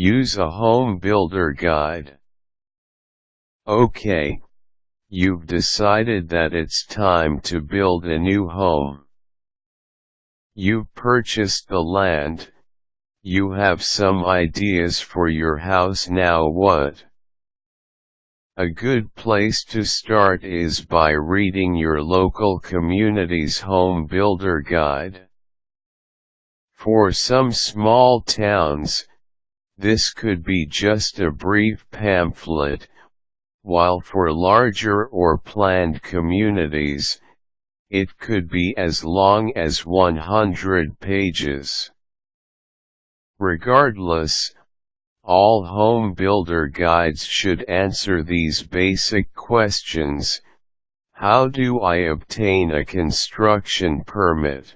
Use a home builder guide. Okay, you've decided that it's time to build a new home. You've purchased the land. You have some ideas for your house. Now what? A good place to start is by reading your local community's home builder guide. For some small towns, this could be just a brief pamphlet, while for larger or planned communities, it could be as long as 100 pages. Regardless, all home builder guides should answer these basic questions. How do I obtain a construction permit?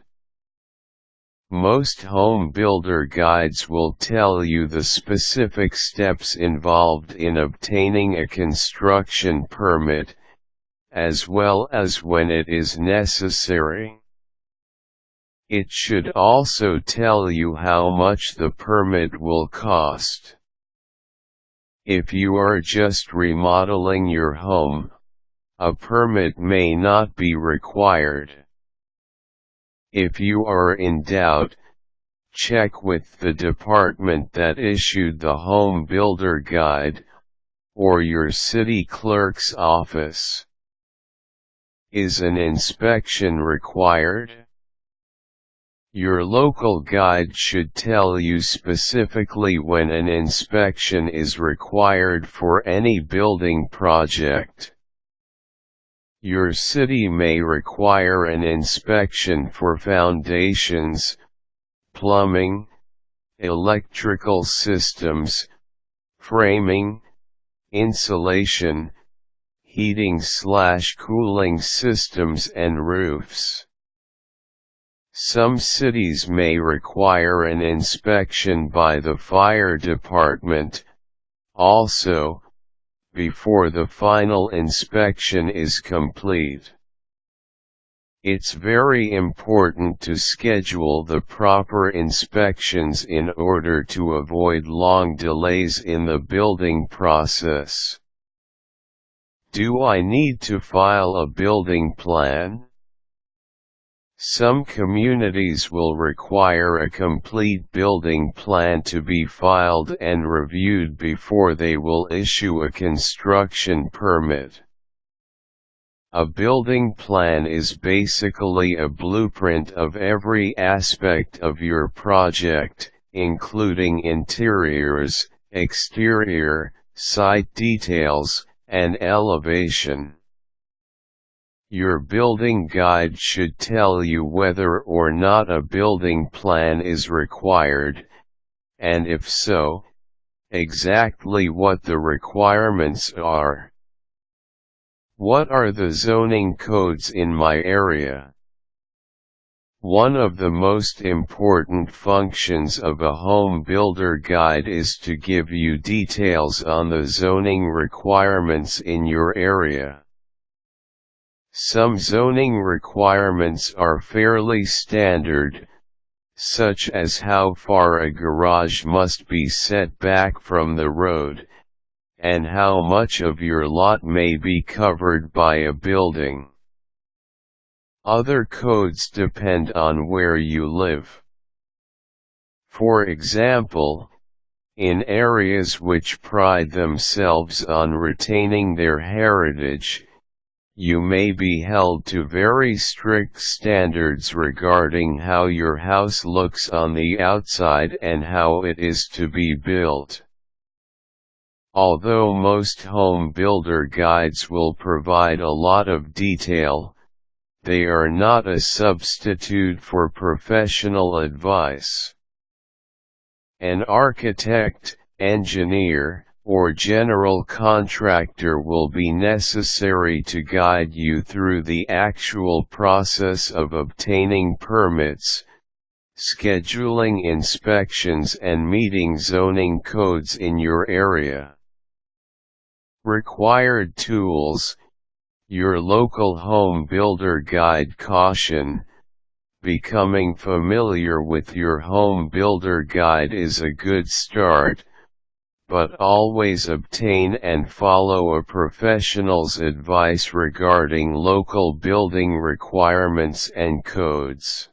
Most home builder guides will tell you the specific steps involved in obtaining a construction permit, as well as when it is necessary. It should also tell you how much the permit will cost. If you are just remodeling your home, a permit may not be required. If you are in doubt, check with the department that issued the home builder guide, or your city clerk's office. Is an inspection required? Your local guide should tell you specifically when an inspection is required for any building project. Your city may require an inspection for foundations, plumbing, electrical systems, framing, insulation, heating/cooling systems and roofs. Some cities may require an inspection by the fire department, also, before the final inspection is complete. It's very important to schedule the proper inspections in order to avoid long delays in the building process. Do I need to file a building plan? Some communities will require a complete building plan to be filed and reviewed before they will issue a construction permit. A building plan is basically a blueprint of every aspect of your project, including interiors, exterior, site details, and elevation. Your building guide should tell you whether or not a building plan is required, and if so, exactly what the requirements are. What are the zoning codes in my area? One of the most important functions of a home builder guide is to give you details on the zoning requirements in your area. Some zoning requirements are fairly standard, such as how far a garage must be set back from the road, and how much of your lot may be covered by a building. Other codes depend on where you live. For example, in areas which pride themselves on retaining their heritage, you may be held to very strict standards regarding how your house looks on the outside and how it is to be built. Although most home builder guides will provide a lot of detail, they are not a substitute for professional advice. An architect, engineer, or general contractor will be necessary to guide you through the actual process of obtaining permits, scheduling inspections and meeting zoning codes in your area. Required tools. Your local home builder guide caution. Becoming familiar with your home builder guide is a good start, but always obtain and follow a professional's advice regarding local building requirements and codes.